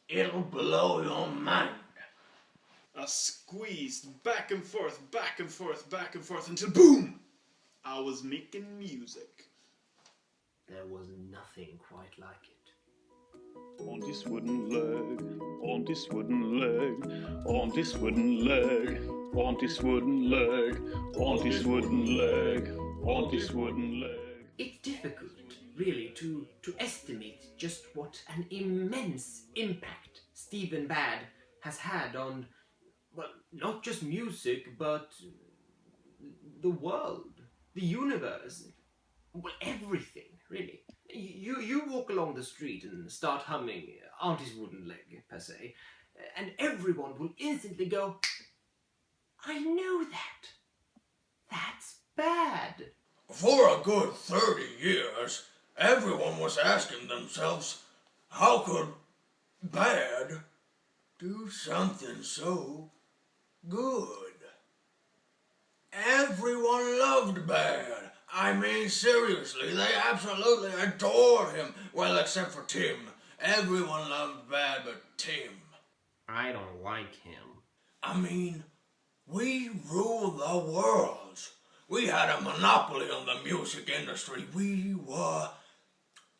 It'll blow your mind. I squeezed back and forth, back and forth, back and forth until boom! I was making music. There was nothing quite like it. On this wooden leg, on this wooden leg, on this wooden leg, on this wooden leg, on this wooden leg, on this wooden leg. It's difficult, really, to estimate just what an immense impact Stephen Baad has had on, well, not just music, but the world, the universe, well, everything, really. You walk along the street and start humming Auntie's Wooden Leg, per se, and everyone will instantly go, I know that. That's Baad. For a good 30 years, everyone was asking themselves, how could Baad do something so good? Everyone loved Baad. I mean, seriously, they absolutely adored him. Well, except for Tim. Everyone loved Baad but Tim. I don't like him. I mean, we ruled the world. We had a monopoly on the music industry. We were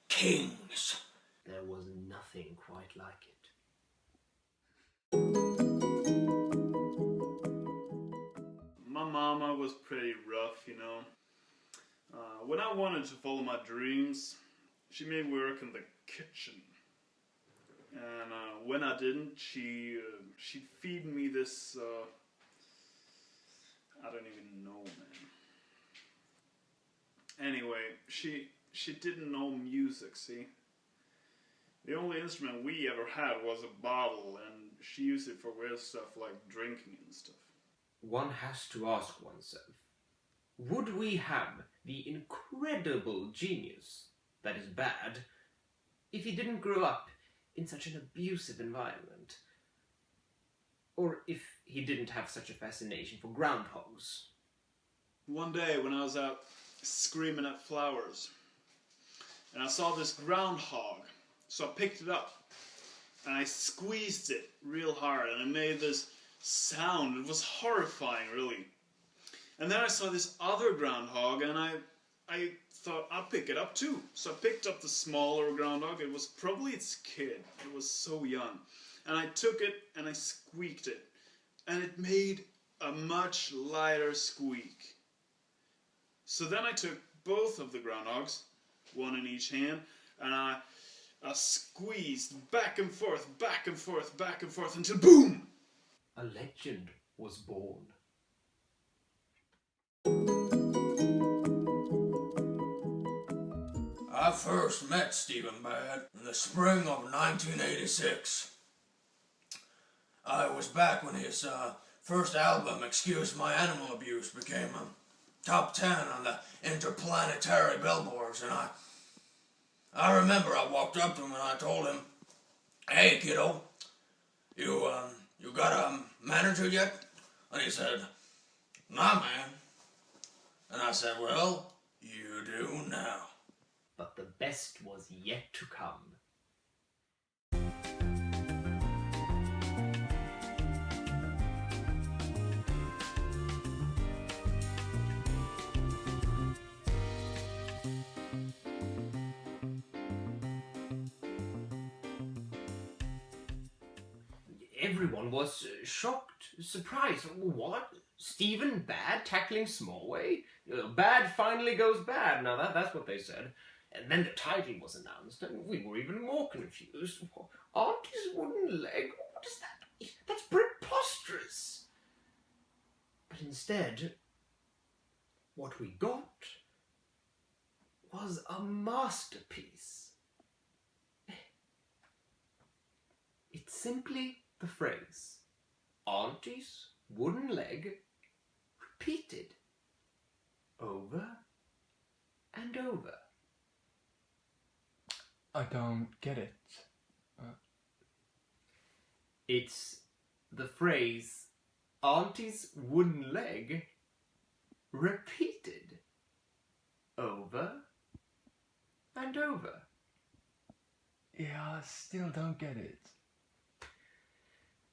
kings. There was nothing quite like it. My mama was pretty rough, you know. When I wanted to follow my dreams, she made me work in the kitchen. And when I didn't, she'd feed me this, I don't even know, man. Anyway, she didn't know music, see? The only instrument we ever had was a bottle, and she used it for weird stuff like drinking and stuff. One has to ask oneself, would we have the incredible genius that is Baad if he didn't grow up in such an abusive environment? Or if he didn't have such a fascination for groundhogs? One day when I was out screaming at flowers, and I saw this groundhog, so I picked it up and I squeezed it real hard and it made this sound. It was horrifying, really. And then I saw this other groundhog and I thought I'll pick it up too. So I picked up the smaller groundhog. It was probably its kid. It was so young. And I took it and I squeaked it. And it made a much lighter squeak. So then I took both of the groundhogs, one in each hand, and I squeezed back and forth, back and forth, back and forth until boom! A legend was born. I first met Stephen Baad in the spring of 1986. I was back when his first album, Excuse My Animal Abuse, became a top 10 on the interplanetary billboards, and I remember I walked up to him and I told him, hey kiddo, you got a manager yet? And he said, nah man. And I said, well, you do now. But the best was yet to come. Everyone was shocked, surprised. What? Stephen Baad tackling Smallway? Baad finally goes bad. Now that's what they said. And then the title was announced, and we were even more confused. Auntie's Wooden Leg? What is that? That's preposterous. But instead, what we got was a masterpiece. It's simply the phrase, Auntie's Wooden Leg, repeated over and over. I don't get it. It's the phrase, Auntie's Wooden Leg, repeated over and over. Yeah, I still don't get it.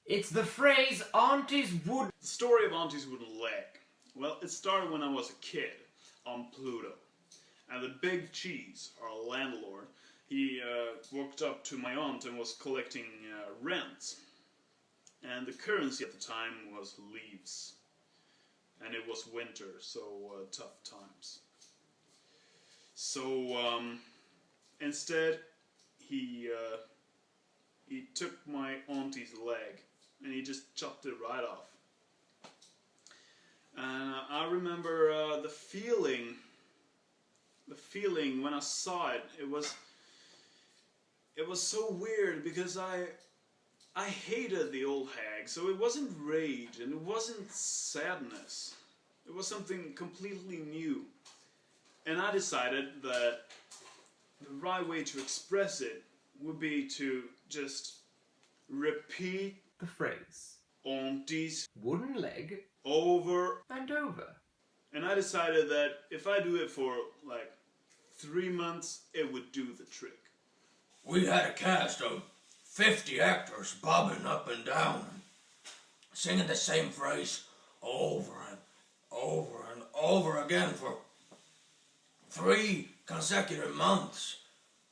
It's the phrase Auntie's wood. The story of Auntie's wooden leg. Well, it started when I was a kid on Pluto. And the big cheese, our landlord, he walked up to my aunt and was collecting rent. And the currency at the time was leaves. And it was winter, so tough times. So instead, he took my auntie's leg and he just chopped it right off. And I remember the feeling when I saw it. It was so weird because I hated the old hag, so it wasn't rage and it wasn't sadness. It was something completely new. And I decided that the right way to express it would be to just repeat The phrase Auntie's wooden leg over. and over. And I decided that if I do it for like 3 months, it would do the trick. We had a cast of 50 actors bobbing up and down, singing the same phrase over and over and over again for 3 consecutive months,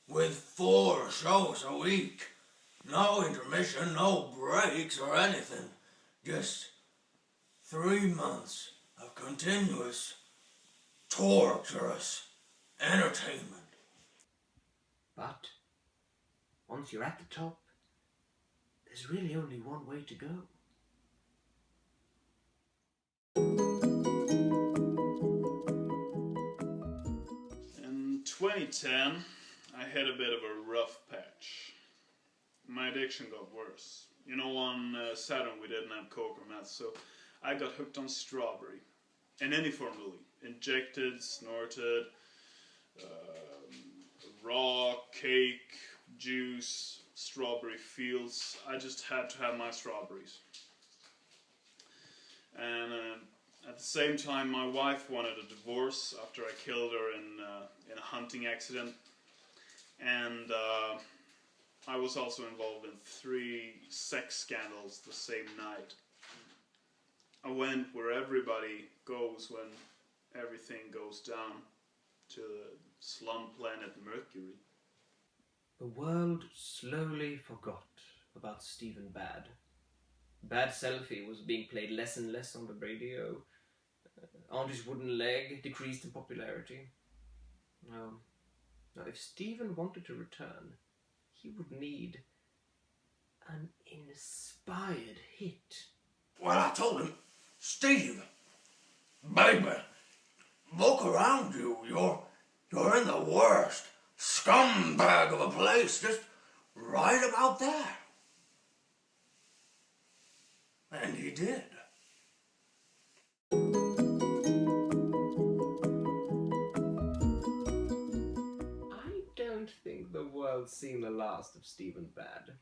with 4 shows a week. No intermission, no breaks or anything. Just 3 months of continuous, torturous entertainment. But once you're at the top, there's really only one way to go. In 2010, I had a bit of a rough patch. My addiction got worse. You know, on Saturn we didn't have coke or meth, so I got hooked on strawberry. In any form really. Injected, snorted, raw, cake, juice, strawberry fields. I just had to have my strawberries. And at the same time, my wife wanted a divorce after I killed her in a hunting accident. And I was also involved in 3 sex scandals the same night. I went where everybody goes when everything goes down, to the slum planet Mercury. The world slowly forgot about Stephen Baad. Bad Selfie was being played less and less on the radio. Auntie's wooden leg decreased in popularity. Now, if Stephen wanted to return, he would need an inspired hit. Well, I told him, Steve, baby, look around you. You're in the worst scumbag of a place, just right about there. And he did. I don't think the world's seen the last of Stephen Baad.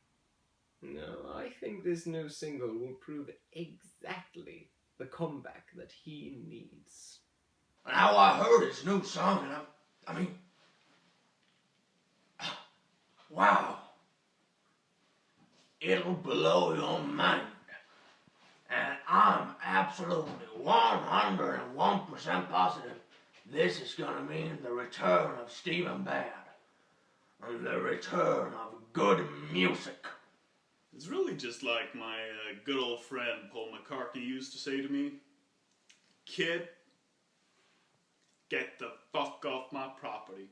No, I think this new single will prove exactly the comeback that he needs. Now I heard his new song, and I mean, wow. It'll blow your mind. And I'm absolutely 101% positive this is gonna mean the return of Stephen Baad. And the return of good music. It's really just like my good old friend Paul McCartney used to say to me, "Kid, get the fuck off my property."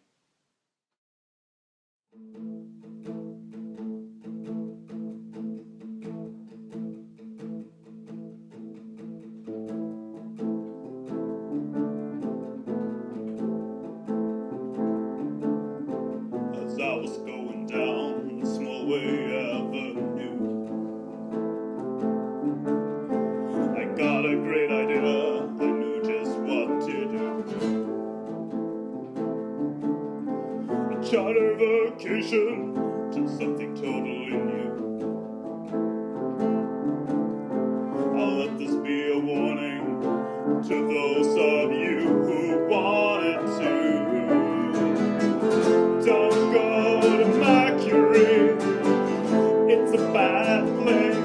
As I was going down Smallway Avenue, I got a great idea, I knew just what to do. A charter vacation to something totally new. I'll let this be a warning to those of you who wanted to. Don't go to Mercury, it's a bad place.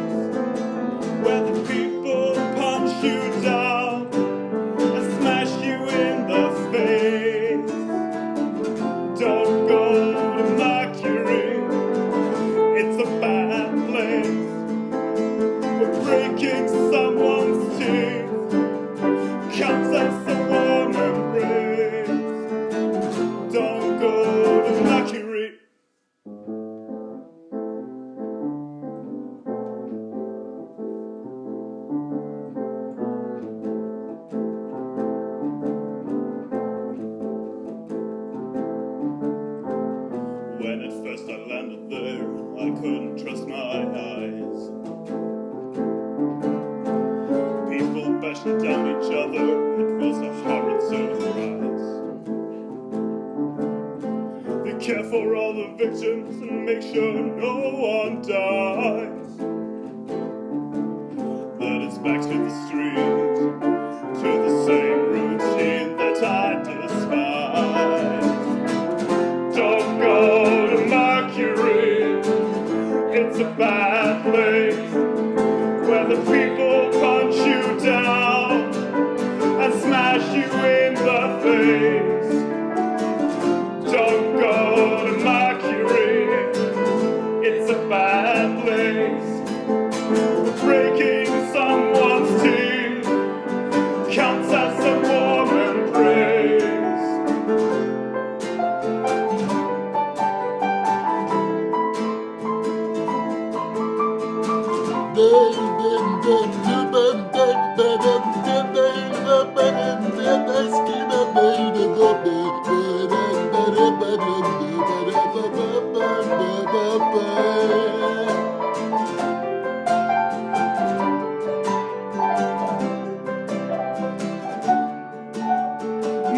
victims and make sure no one dies. Then it's back to the street, to the same routine that I despise. Don't go to Mercury, it's a bad place, where the people punch you down and smash you in the face. Don't go to Mercury, it's a bad place. Breaking someone's teeth counts as a warm embrace.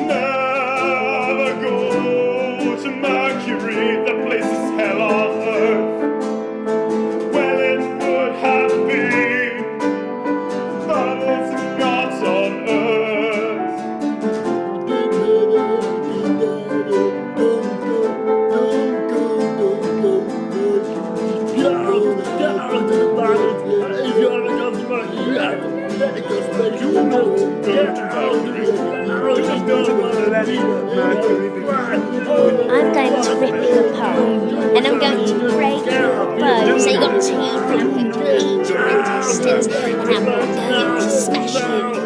Never go to Mercury, the place is hell on earth. Well, it would have been, but it's not on earth. I'm going to rip you apart, and I'm going to break your bones so you've got teeth, and I'm going to eat your intestines, and I'm going to smash you